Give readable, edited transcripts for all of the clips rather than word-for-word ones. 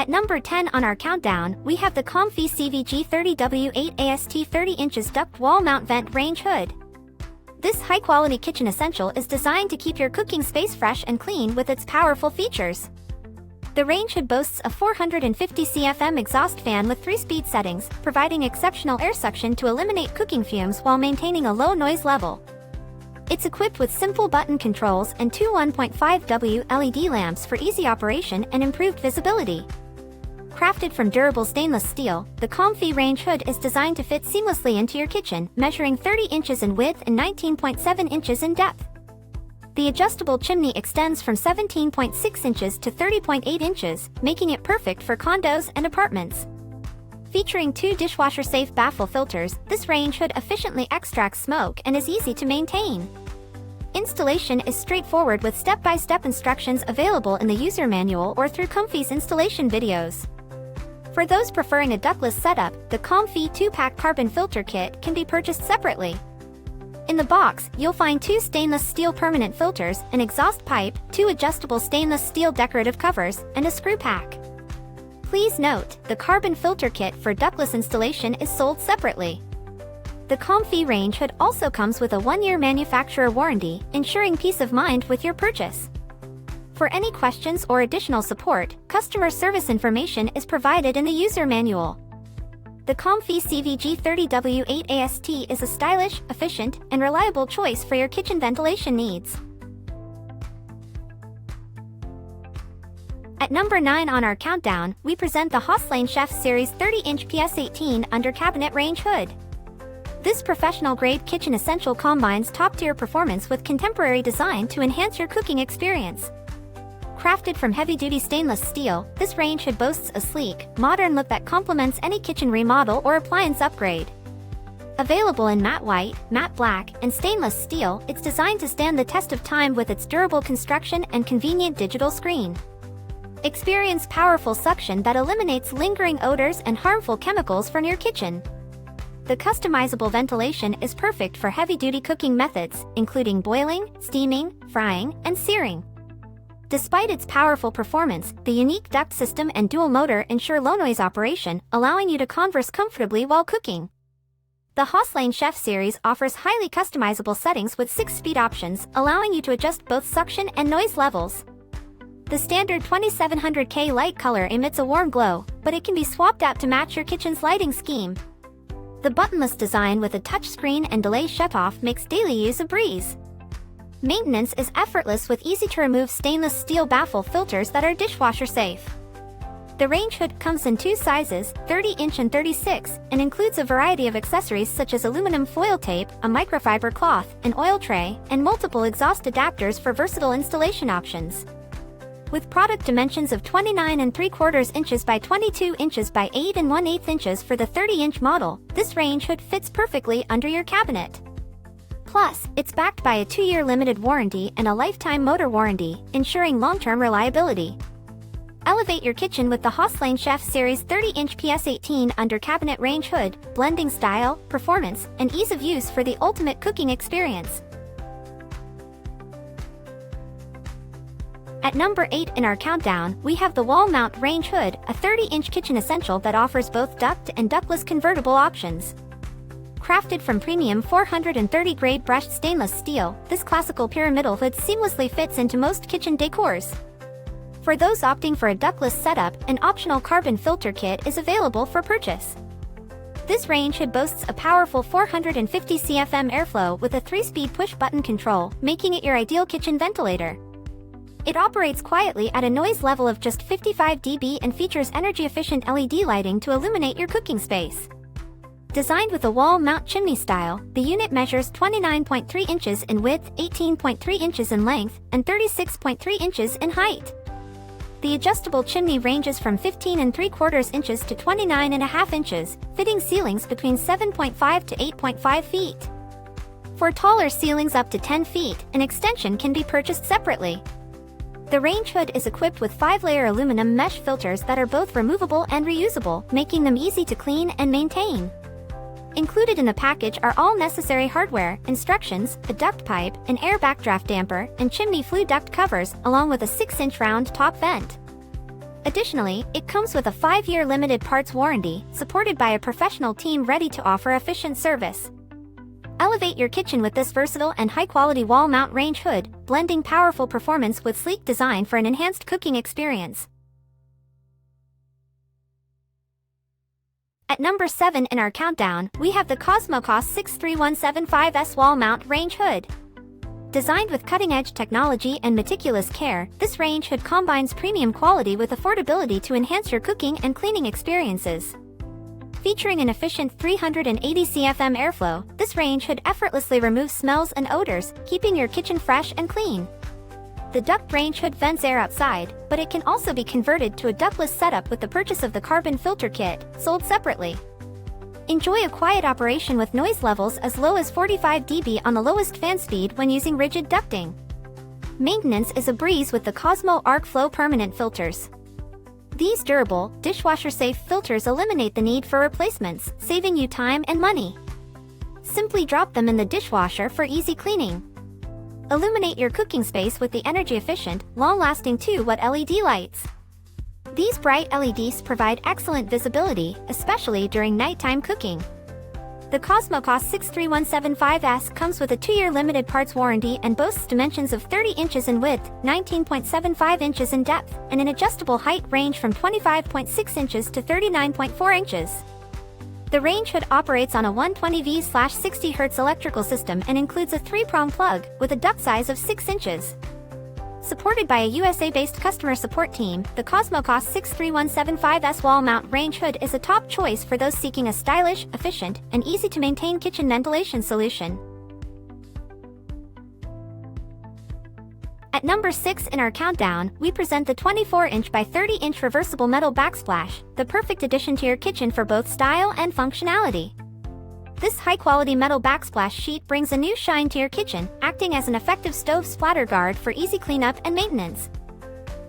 At number 10 on our countdown, we have the Comfee CVG30W8AST 30 inches duct wall mount vent range hood. This high-quality kitchen essential is designed to keep your cooking space fresh and clean with its powerful features. The range hood boasts a 450 CFM exhaust fan with 3-speed settings, providing exceptional air suction to eliminate cooking fumes while maintaining a low noise level. It's equipped with simple button controls and two 1.5W LED lamps for easy operation and improved visibility. Crafted from durable stainless steel, the Comfee range hood is designed to fit seamlessly into your kitchen, measuring 30 inches in width and 19.7 inches in depth. The adjustable chimney extends from 17.6 inches to 30.8 inches, making it perfect for condos and apartments. Featuring two dishwasher-safe baffle filters, this range hood efficiently extracts smoke and is easy to maintain. Installation is straightforward with step-by-step instructions available in the user manual or through Comfee's installation videos. For those preferring a ductless setup, the Comfee 2-pack carbon filter kit can be purchased separately. In the box, you'll find two stainless steel permanent filters, an exhaust pipe, two adjustable stainless steel decorative covers, and a screw pack. Please note, the carbon filter kit for ductless installation is sold separately. The Comfee range hood also comes with a 1-year manufacturer warranty, ensuring peace of mind with your purchase. For any questions or additional support, customer service information is provided in the user manual. The Comfee CVG30W8AST is a stylish, efficient, and reliable choice for your kitchen ventilation needs. At number 9 on our countdown, we present the Hauslane Chef Series 30-inch PS18 under cabinet range hood. This professional-grade kitchen essential combines top-tier performance with contemporary design to enhance your cooking experience. Crafted from heavy-duty stainless steel, this range hood boasts a sleek, modern look that complements any kitchen remodel or appliance upgrade. Available in matte white, matte black, and stainless steel, it's designed to stand the test of time with its durable construction and convenient digital screen. Experience powerful suction that eliminates lingering odors and harmful chemicals from your kitchen. The customizable ventilation is perfect for heavy-duty cooking methods, including boiling, steaming, frying, and searing. Despite its powerful performance, the unique duct system and dual motor ensure low-noise operation, allowing you to converse comfortably while cooking. The Hauslane Chef Series offers highly customizable settings with 6-speed options, allowing you to adjust both suction and noise levels. The standard 2700K light color emits a warm glow, but it can be swapped out to match your kitchen's lighting scheme. The buttonless design with a touchscreen and delay shutoff makes daily use a breeze. Maintenance is effortless with easy-to-remove stainless steel baffle filters that are dishwasher safe. The range hood comes in two sizes, 30-inch and 36, and includes a variety of accessories such as aluminum foil tape, a microfiber cloth, an oil tray, and multiple exhaust adapters for versatile installation options. With product dimensions of 29 3/4 inches by 22 inches by 8 1/8 inches for the 30-inch model, this range hood fits perfectly under your cabinet. Plus, it's backed by a 2-year limited warranty and a lifetime motor warranty, ensuring long-term reliability. Elevate your kitchen with the Hauslane Chef Series 30-inch PS18 under cabinet range hood, blending style, performance, and ease of use for the ultimate cooking experience. At number 8 in our countdown, we have the wall mount range hood, a 30-inch kitchen essential that offers both duct and ductless convertible options. Crafted from premium 430 grade brushed stainless steel, this classical pyramidal hood seamlessly fits into most kitchen decors. For those opting for a ductless setup, an optional carbon filter kit is available for purchase. This range hood boasts a powerful 450 CFM airflow with a 3-speed push-button control, making it your ideal kitchen ventilator. It operates quietly at a noise level of just 55 dB and features energy-efficient LED lighting to illuminate your cooking space. Designed with a wall-mount chimney style, the unit measures 29.3 inches in width, 18.3 inches in length, and 36.3 inches in height. The adjustable chimney ranges from 15 3/4 inches to 29.5 inches, fitting ceilings between 7.5 to 8.5 feet. For taller ceilings up to 10 feet, an extension can be purchased separately. The range hood is equipped with 5-layer aluminum mesh filters that are both removable and reusable, making them easy to clean and maintain. Included in the package are all necessary hardware, instructions, a duct pipe, an air backdraft damper, and chimney flue duct covers, along with a 6-inch round top vent. Additionally, it comes with a 5-year limited parts warranty, supported by a professional team ready to offer efficient service. Elevate your kitchen with this versatile and high-quality wall mount range hood, blending powerful performance with sleek design for an enhanced cooking experience. At number 7 in our countdown, we have the COSMO COS63175S wall mount range hood. Designed with cutting-edge technology and meticulous care, this range hood combines premium quality with affordability to enhance your cooking and cleaning experiences. Featuring an efficient 380 CFM airflow, this range hood effortlessly removes smells and odors, keeping your kitchen fresh and clean. The duct range hood vents air outside, but it can also be converted to a ductless setup with the purchase of the carbon filter kit, sold separately. Enjoy a quiet operation with noise levels as low as 45 dB on the lowest fan speed when using rigid ducting. Maintenance is a breeze with the COSMO Arc Flow permanent filters. These durable, dishwasher-safe filters eliminate the need for replacements, saving you time and money. Simply drop them in the dishwasher for easy cleaning. Illuminate your cooking space with the energy-efficient, long-lasting 2-watt LED lights. These bright LEDs provide excellent visibility, especially during nighttime cooking. The COSMO COS63175S comes with a 2-year limited parts warranty and boasts dimensions of 30 inches in width, 19.75 inches in depth, and an adjustable height range from 25.6 inches to 39.4 inches. The range hood operates on a 120V/60 Hz electrical system and includes a 3-prong plug, with a duct size of 6 inches. Supported by a USA-based customer support team, the COSMO COS63175S wall mount range hood is a top choice for those seeking a stylish, efficient, and easy-to-maintain kitchen ventilation solution. At number 6 in our countdown, we present the 24-inch by 30-inch reversible metal backsplash, the perfect addition to your kitchen for both style and functionality. This high-quality metal backsplash sheet brings a new shine to your kitchen, acting as an effective stove splatter guard for easy cleanup and maintenance.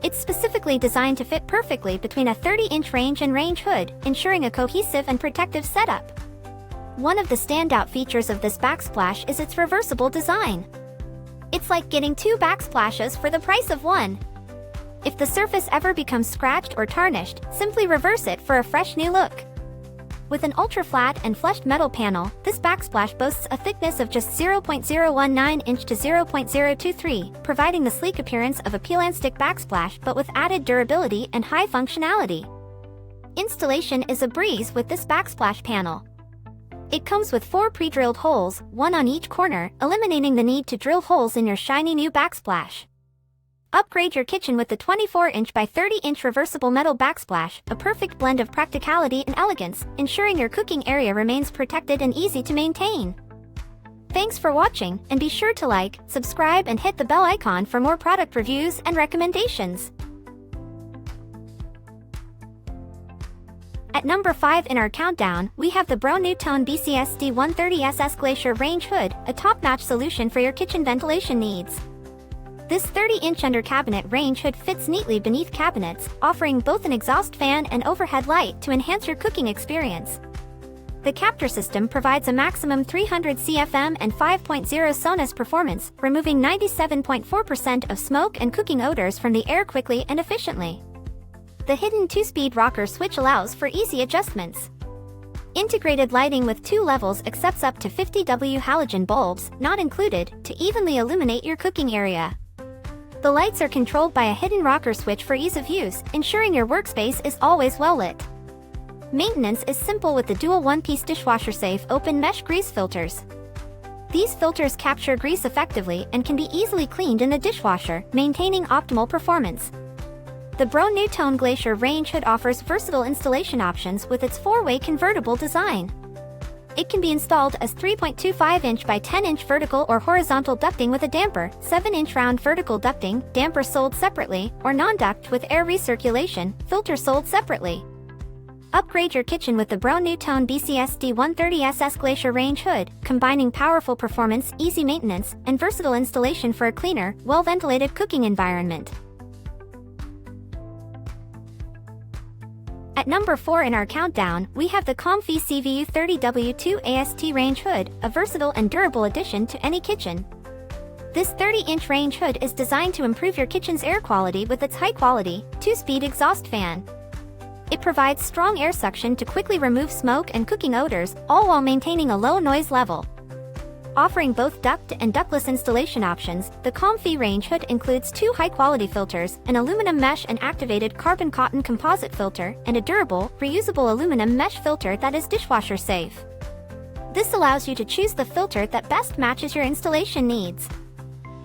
It's specifically designed to fit perfectly between a 30-inch range and range hood, ensuring a cohesive and protective setup. One of the standout features of this backsplash is its reversible design. It's like getting 2 backsplashes for the price of one. If the surface ever becomes scratched or tarnished, simply reverse it for a fresh new look. With an ultra-flat and flushed metal panel, this backsplash boasts a thickness of just 0.019 inch to 0.023, providing the sleek appearance of a peel-and-stick backsplash but with added durability and high functionality. Installation is a breeze with this backsplash panel. It comes with 4 pre-drilled holes, 1 on each corner, eliminating the need to drill holes in your shiny new backsplash. Upgrade your kitchen with the 24-inch by 30-inch reversible metal backsplash, a perfect blend of practicality and elegance, ensuring your cooking area remains protected and easy to maintain. Thanks for watching, and be sure to like, subscribe and hit the bell icon for more product reviews and recommendations. At number 5 in our countdown, we have the Broan-NuTone BCSD130SS Glacier Range Hood, a top-notch solution for your kitchen ventilation needs. This 30-inch under-cabinet range hood fits neatly beneath cabinets, offering both an exhaust fan and overhead light to enhance your cooking experience. The capture system provides a maximum 300 CFM and 5.0 Sonos performance, removing 97.4% of smoke and cooking odors from the air quickly and efficiently. The hidden 2-speed rocker switch allows for easy adjustments. Integrated lighting with 2 levels accepts up to 50 W halogen bulbs, not included, to evenly illuminate your cooking area. The lights are controlled by a hidden rocker switch for ease of use, ensuring your workspace is always well lit. Maintenance is simple with the dual 1-piece dishwasher-safe open mesh grease filters. These filters capture grease effectively and can be easily cleaned in the dishwasher, maintaining optimal performance. The Broan-NuTone Glacier Range Hood offers versatile installation options with its 4-way convertible design. It can be installed as 3.25-inch by 10-inch vertical or horizontal ducting with a damper, 7-inch round vertical ducting, damper sold separately, or non-duct with air recirculation, filter sold separately. Upgrade your kitchen with the Broan-NuTone BCSD130SS Glacier Range Hood, combining powerful performance, easy maintenance, and versatile installation for a cleaner, well-ventilated cooking environment. At number 4 in our countdown, we have the Comfee CVU30W2 AST Range Hood, a versatile and durable addition to any kitchen. This 30-inch range hood is designed to improve your kitchen's air quality with its high-quality, 2-speed exhaust fan. It provides strong air suction to quickly remove smoke and cooking odors, all while maintaining a low noise level. Offering both duct and ductless installation options, the Comfee range hood includes 2 high-quality filters, an aluminum mesh and activated carbon cotton composite filter, and a durable, reusable aluminum mesh filter that is dishwasher safe. This allows you to choose the filter that best matches your installation needs.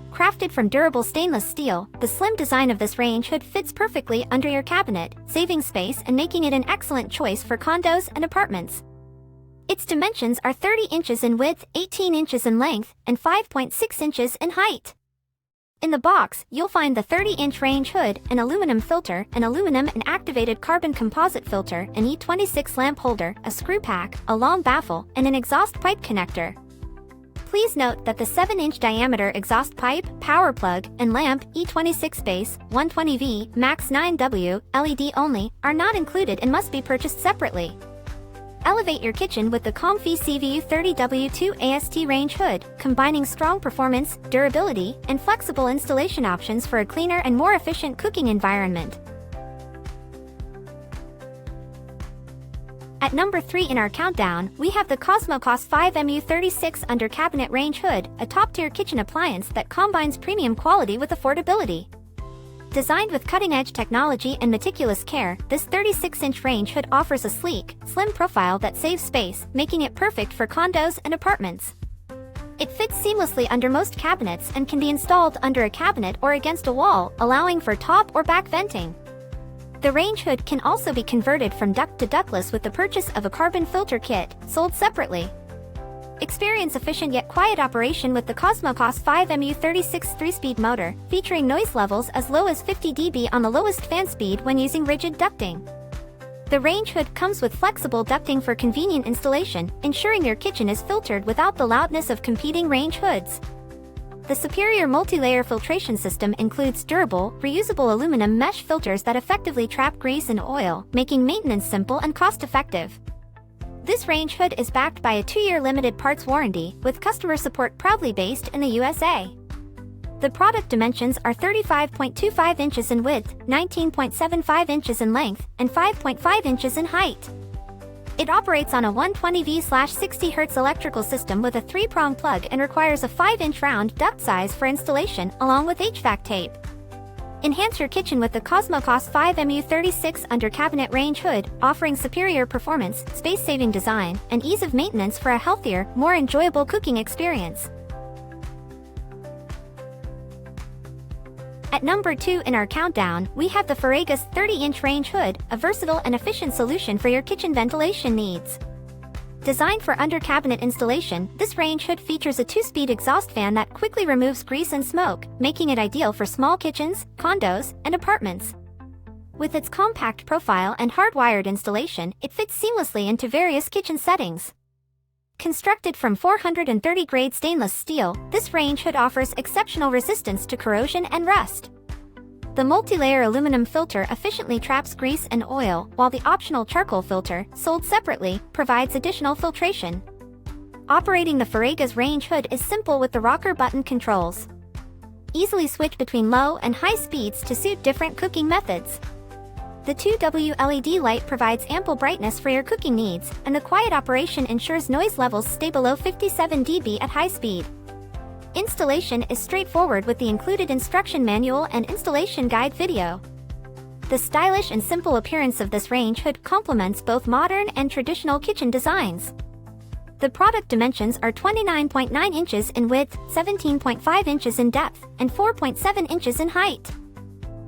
Crafted from durable stainless steel, the slim design of this range hood fits perfectly under your cabinet, saving space and making it an excellent choice for condos and apartments. Its dimensions are 30 inches in width, 18 inches in length, and 5.6 inches in height. In the box, you'll find the 30-inch range hood, an aluminum filter, an aluminum and activated carbon composite filter, an E26 lamp holder, a screw pack, a long baffle, and an exhaust pipe connector. Please note that the 7-inch diameter exhaust pipe, power plug, and lamp, E26 base, 120V, max 9W, LED only, are not included and must be purchased separately. Elevate your kitchen with the Comfee CVU30W2 AST range hood, combining strong performance, durability, and flexible installation options for a cleaner and more efficient cooking environment. At number 3 in our countdown, we have the COSMO COS5MU36 under cabinet range hood, a top-tier kitchen appliance that combines premium quality with affordability. Designed with cutting-edge technology and meticulous care, this 36-inch range hood offers a sleek, slim profile that saves space, making it perfect for condos and apartments. It fits seamlessly under most cabinets and can be installed under a cabinet or against a wall, allowing for top or back venting. The range hood can also be converted from duct to ductless with the purchase of a carbon filter kit, sold separately. Experience efficient yet quiet operation with the COSMO COS5MU36 3-speed motor, featuring noise levels as low as 50 dB on the lowest fan speed when using rigid ducting. The range hood comes with flexible ducting for convenient installation, ensuring your kitchen is filtered without the loudness of competing range hoods. The superior multi-layer filtration system includes durable, reusable aluminum mesh filters that effectively trap grease and oil, making maintenance simple and cost-effective. This range hood is backed by a 2-year limited parts warranty, with customer support proudly based in the USA. The product dimensions are 35.25 inches in width, 19.75 inches in length, and 5.5 inches in height. It operates on a 120V/60 Hz electrical system with a 3-prong plug and requires a 5-inch round duct size for installation, along with HVAC tape. Enhance your kitchen with the COSMO COS5MU36 under cabinet range hood, offering superior performance, space-saving design, and ease of maintenance for a healthier, more enjoyable cooking experience. At number 2 in our countdown, we have the FIREGAS 30-inch range hood, a versatile and efficient solution for your kitchen ventilation needs. Designed for under-cabinet installation, this range hood features a 2-speed exhaust fan that quickly removes grease and smoke, making it ideal for small kitchens, condos, and apartments. With its compact profile and hardwired installation, it fits seamlessly into various kitchen settings. Constructed from 430-grade stainless steel, this range hood offers exceptional resistance to corrosion and rust. The multi-layer aluminum filter efficiently traps grease and oil, while the optional charcoal filter, sold separately, provides additional filtration. Operating the FIREGAS range hood is simple with the rocker button controls. Easily switch between low and high speeds to suit different cooking methods. The 2W LED light provides ample brightness for your cooking needs, and the quiet operation ensures noise levels stay below 57 dB at high speed. Installation is straightforward with the included instruction manual and installation guide video. The stylish and simple appearance of this range hood complements both modern and traditional kitchen designs. The product dimensions are 29.9 inches in width, 17.5 inches in depth, and 4.7 inches in height.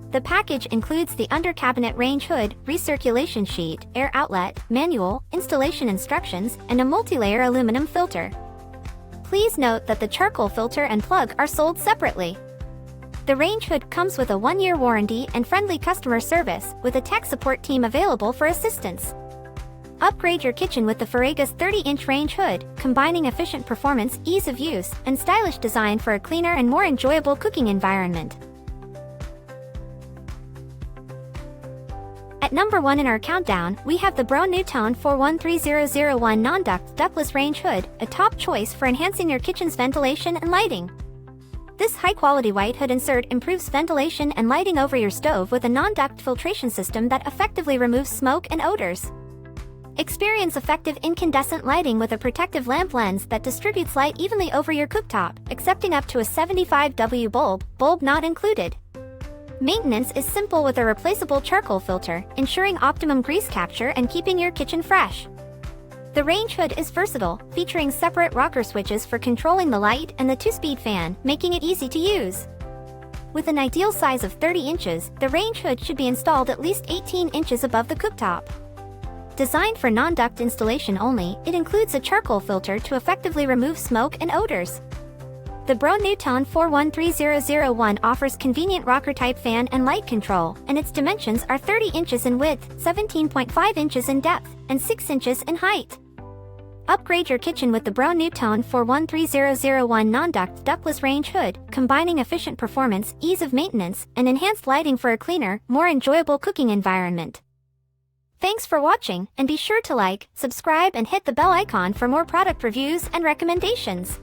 The package includes the under-cabinet range hood, recirculation sheet, air outlet, manual, installation instructions, and a multi-layer aluminum filter. Please note that the charcoal filter and plug are sold separately. The range hood comes with a 1-year warranty and friendly customer service, with a tech support team available for assistance. Upgrade your kitchen with the FIREGAS 30-inch range hood, combining efficient performance, ease of use, and stylish design for a cleaner and more enjoyable cooking environment. At number 1 in our countdown, we have the Broan-NuTone 413001 Non-Ducted ductless range hood, a top choice for enhancing your kitchen's ventilation and lighting. This This high-quality white hood insert improves ventilation and lighting over your stove with a non-duct filtration system that effectively removes smoke and odors. Experience effective incandescent lighting with a protective lamp lens that distributes light evenly over your cooktop, accepting up to a 75W bulb not included. Maintenance is simple with a replaceable charcoal filter, ensuring optimum grease capture and keeping your kitchen fresh. The range hood is versatile, featuring separate rocker switches for controlling the light and the 2-speed fan, making it easy to use. With an ideal size of 30 inches, the range hood should be installed at least 18 inches above the cooktop. Designed for non-duct installation only, it includes a charcoal filter to effectively remove smoke and odors. The Broan-NuTone 413001 offers convenient rocker-type fan and light control, and its dimensions are 30 inches in width, 17.5 inches in depth, and 6 inches in height. Upgrade your kitchen with the Broan-NuTone 413001 non-duct ductless range hood, combining efficient performance, ease of maintenance, and enhanced lighting for a cleaner, more enjoyable cooking environment. Thanks for watching, and be sure to like, subscribe and hit the bell icon for more product reviews and recommendations.